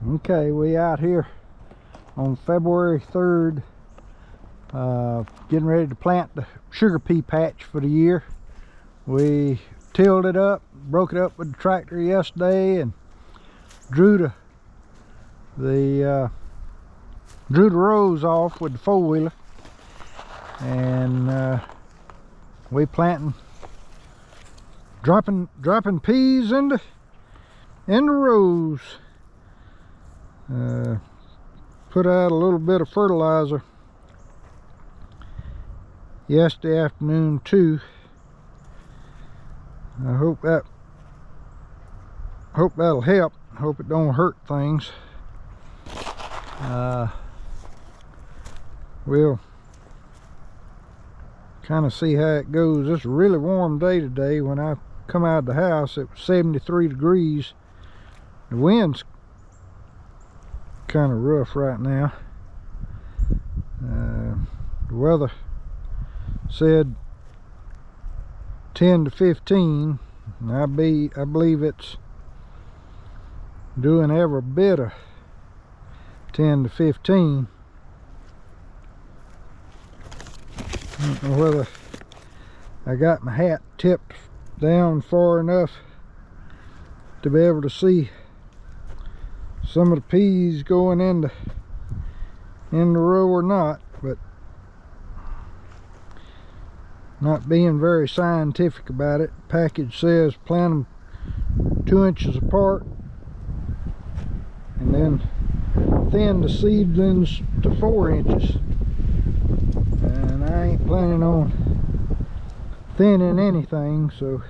Okay, we out here on February 3rd, getting ready to plant the sugar pea patch for the year. We tilled it up, broke it up with the tractor yesterday, and drew the rows off with the four-wheeler, and we planting, dropping peas in the rows. Put out a little bit of fertilizer yesterday afternoon too. I hope that'll help. Hope it don't hurt things. We'll kind of see how it goes. It's a really warm day today. When I come out of the house, it was 73 degrees. The wind's kind of rough right now. The weather said 10 to 15, and I believe it's doing every bit of 10 to 15. I don't know whether I got my hat tipped down far enough to be able to see some of the peas going in the row or not, but not being very scientific about it. The package says plant them 2 inches apart and then thin the seedlings to 4 inches, and I ain't planning on thinning anything, so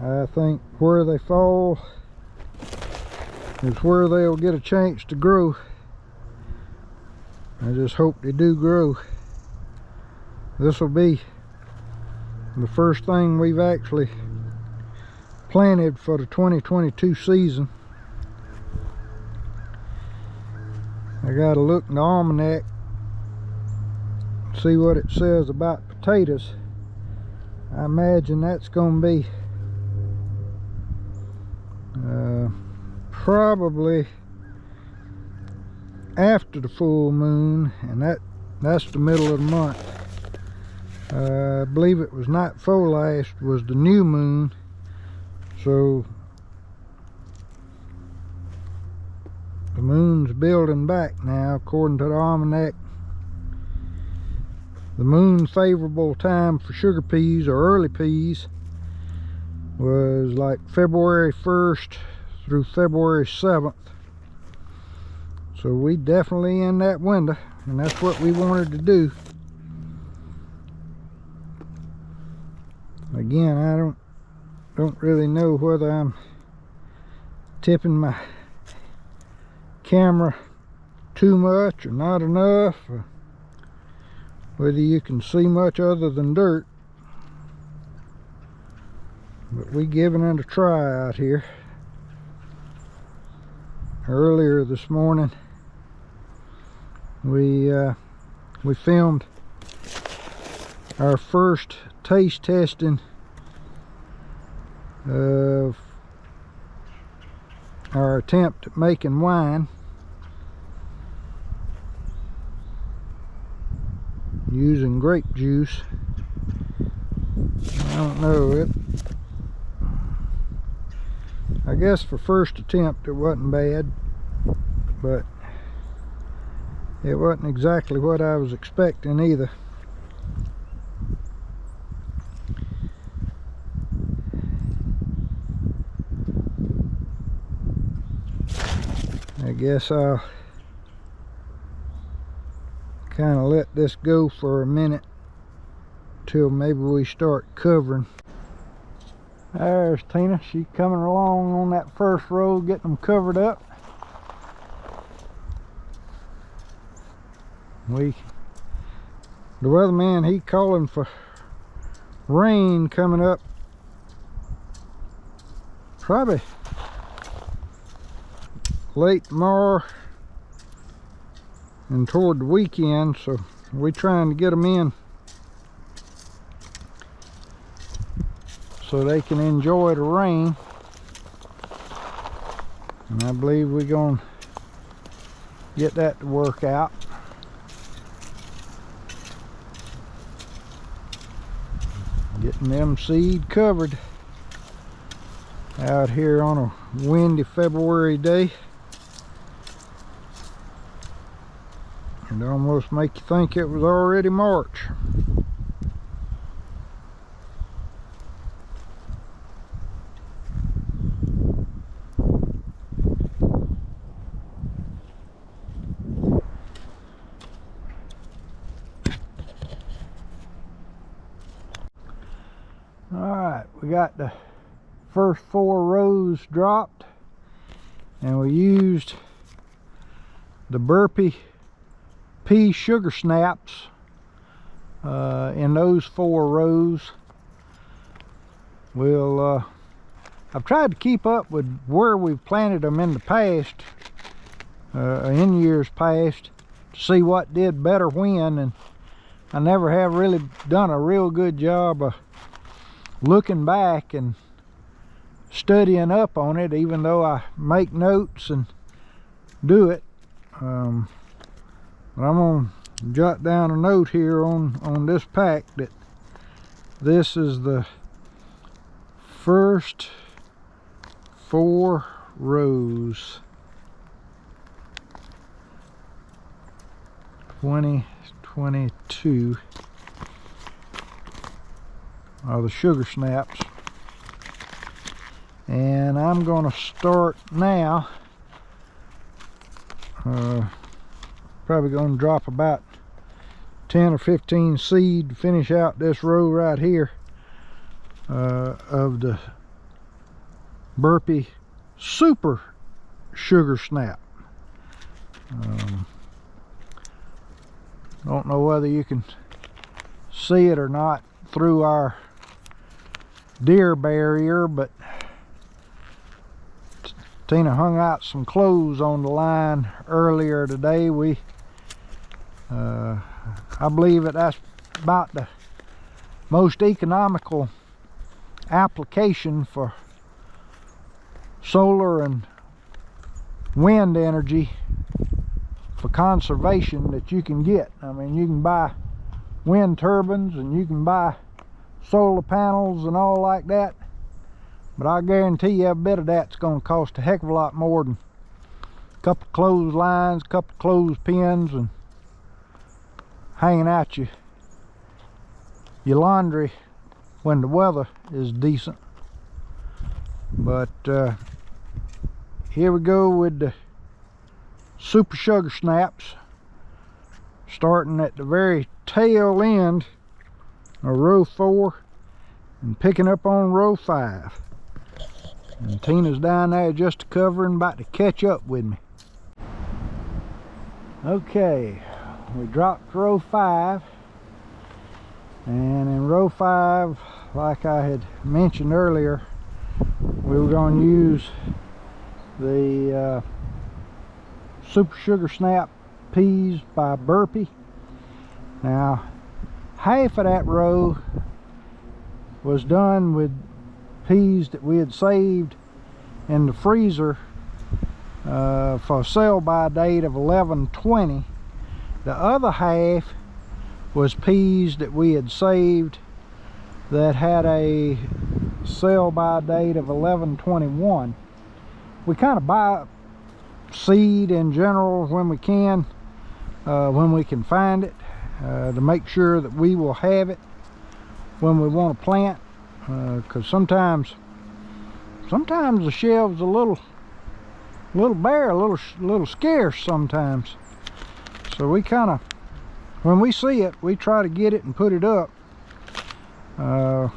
I think where they fall is where they'll get a chance to grow. I just hope they do grow. This will be the first thing we've actually planted for the 2022 season. I gotta look in the almanac, see what it says about potatoes. I imagine that's gonna be probably after the full moon, and that's the middle of the month. I believe it was night before last was the new moon, so the moon's building back now according to the almanac. The moon favorable time for sugar peas or early peas was like February 1st through February 7th. So we definitely in that window, and that's what we wanted to do. Again, I don't really know whether I'm tipping my camera too much or not enough, or whether you can see much other than dirt, but we giving it a try out here. Earlier this morning we filmed our first taste testing of our attempt at making wine using grape juice. I don't know, it I guess for first attempt it wasn't bad, but it wasn't exactly what I was expecting either. I guess I'll kind of let this go for a minute till maybe we start covering. There's Tina, she's coming along on that first row, getting them covered up. The weatherman, he calling for rain coming up probably late tomorrow and toward the weekend, so we're trying to get them in so they can enjoy the rain. And I believe we're going to get that to work out. Getting them seed covered out here on a windy February day. It almost make you think it was already March. Alright, we got the first 4 rows dropped, and we used the Burpee pea sugar snaps in those 4 rows. I've tried to keep up with where we've planted them in the past, in years past, to see what did better when, and I never have really done a real good job of looking back and studying up on it, even though I make notes and do it. But I'm gonna jot down a note here on this pack that this is the first 4 rows. 2022 are the sugar snaps, and I'm gonna start now. Probably gonna drop about 10 or 15 seed to finish out this row right here of the Burpee super sugar snap. Don't know whether you can see it or not through our deer barrier, but Tina hung out some clothes on the line earlier today. I believe that's about the most economical application for solar and wind energy for conservation that you can get. I mean, you can buy wind turbines and you can buy solar panels and all like that, but I guarantee you a bit of that's going to cost a heck of a lot more than a couple of clotheslines, a couple of clothespins, and hanging out your laundry when the weather is decent. But here we go with the super sugar snaps, starting at the very tail end of row 4 and picking up on row 5. And Tina's down there just to cover and about to catch up with me. Okay, we dropped row 5, and in row 5, like I had mentioned earlier, we were going to use the super sugar snap peas by Burpee. Now, half of that row was done with peas that we had saved in the freezer for a sell by date of 11/20. The other half was peas that we had saved that had a sell by date of 11/21. We kind of buy seed in general when we can find it, to make sure that we will have it when we want to plant, because sometimes the shelves a little bare, a little scarce sometimes. So we kind of, when we see it, we try to get it and put it up. I'm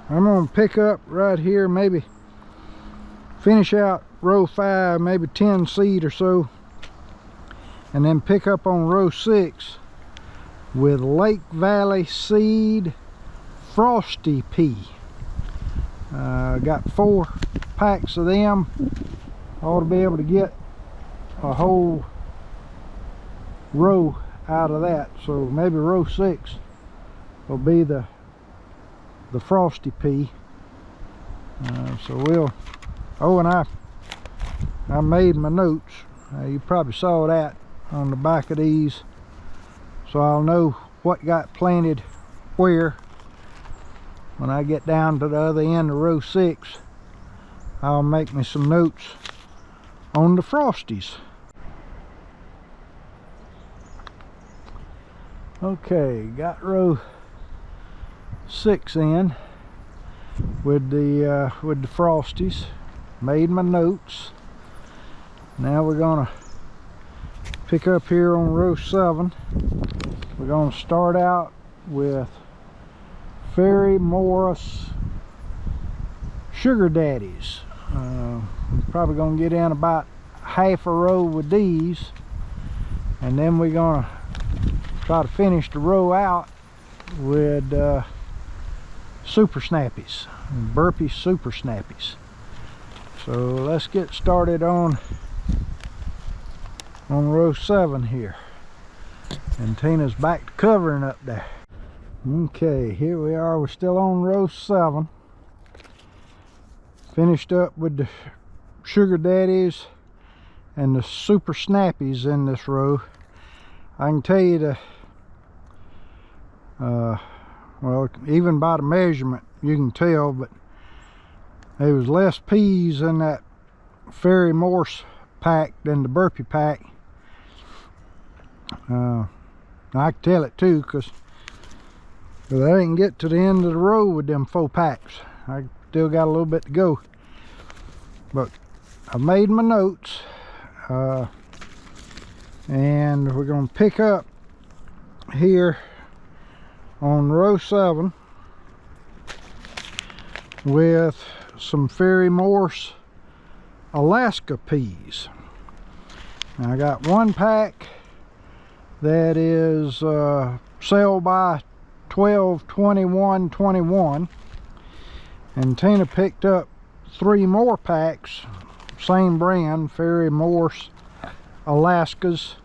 going to pick up right here, maybe finish out row 5, maybe 10 seed or so, and then pick up on row 6 with Lake Valley Seed Frosty Pea. Got 4 packs of them. Ought to be able to get a whole row out of that. So maybe row 6 will be the Frosty Pea. So we'll, oh, and I I made my notes. You probably saw that on the back of these, so I'll know what got planted where. When I get down to the other end of row 6, I'll make me some notes on the frosties. Okay, got row 6 in with the frosties. Made my notes. Now we're gonna pick up here on row 7. We're gonna start out with Fairy Morris Sugar Daddies. We're probably gonna get in about half a row with these, and then we're gonna try to finish the row out with Super Snappies, Burpee Super Snappies. So let's get started on row 7 here. And Tina's back to covering up there. Okay, here we are. We're still on row 7. Finished up with the Sugar Daddies and the Super Snappies in this row. I can tell you well, even by the measurement you can tell, but there was less peas in that Fairy Morse pack than the Burpee pack. I can tell it too, because I didn't get to the end of the row with them 4 packs. I still got a little bit to go, but I made my notes, and we're going to pick up here on row 7 with some Fairy Morse Alaska peas. Now I got 1 pack that is sell by 12/21/21, and Tina picked up 3 more packs, same brand, Fairy Morse Alaskas,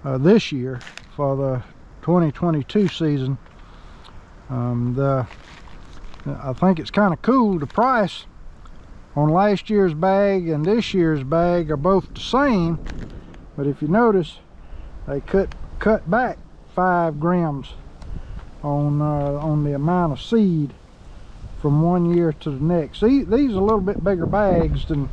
this year for the 2022 season. I think it's kind of cool. The price on last year's bag and this year's bag are both the same, but if you notice, they cut back 5 grams on the amount of seed from one year to the next. These are a little bit bigger bags than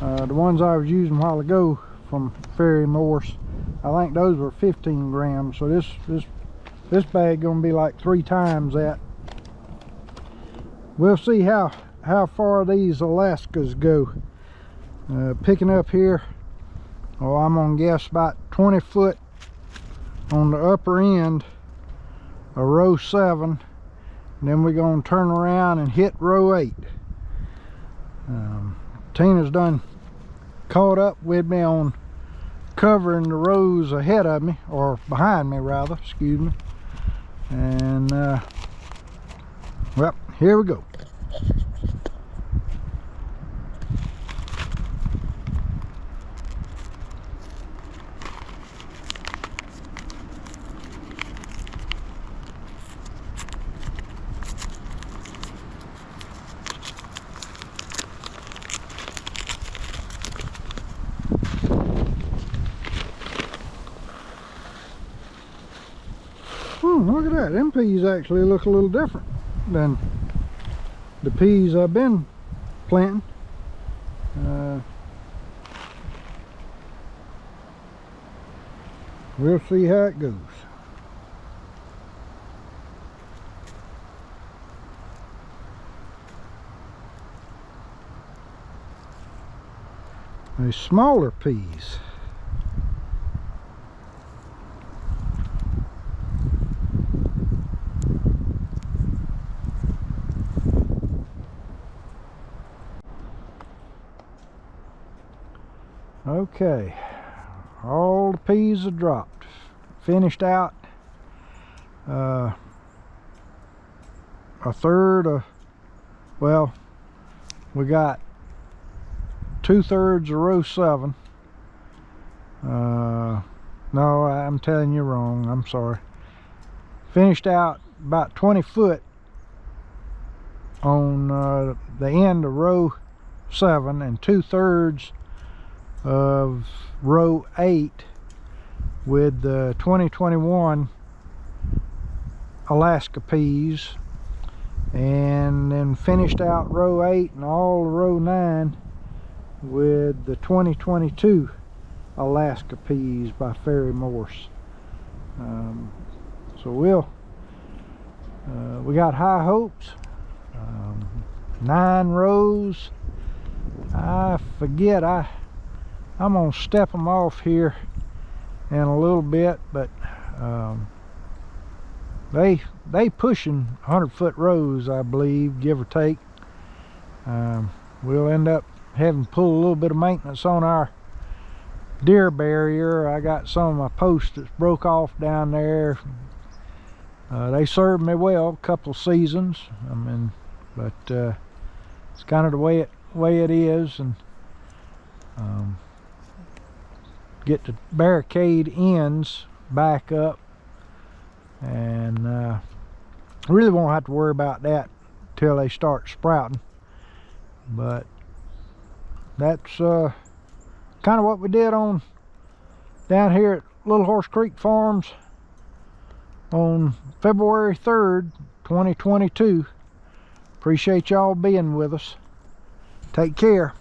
the ones I was using a while ago from Fairy Morse. I think those were 15 grams, so this bag gonna be like 3 times that. We'll see how far these Alaskas go. Picking up here, I'm gonna guess about 20 foot on the upper end of row 7, and then we're gonna turn around and hit row 8. Tina's done caught up with me on covering the rows ahead of me, or behind me rather, excuse me. And well, here we go. Look at that. Them peas actually look a little different than the peas I've been planting. We'll see how it goes. These smaller peas. Okay, all the peas are dropped. Finished out a third of, well, we got 2/3 of row 7. No, I'm telling you wrong, I'm sorry. Finished out about 20 foot on the end of row 7, and 2/3 of row 8 with the 2021 Alaska peas, and then finished out row 8 and all of row 9 with the 2022 Alaska peas by Ferry Morse. So we got high hopes. 9 rows. I forget, I'm gonna step them off here in a little bit, but they pushing 100-foot rows, I believe, give or take. We'll end up having to pull a little bit of maintenance on our deer barrier. I got some of my posts that's broke off down there. They served me well a couple of seasons. I mean, but it's kind of the way it is, and get the barricade ends back up, and really won't have to worry about that till they start sprouting. But that's kind of what we did on down here at Little Horse Creek Farms on February 3rd, 2022. Appreciate y'all being with us. Take care.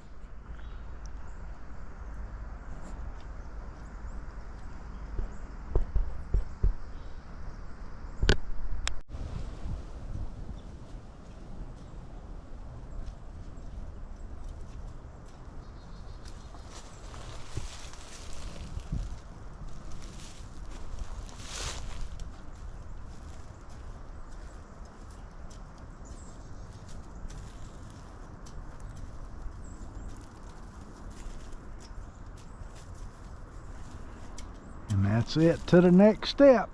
And that's it to the next step.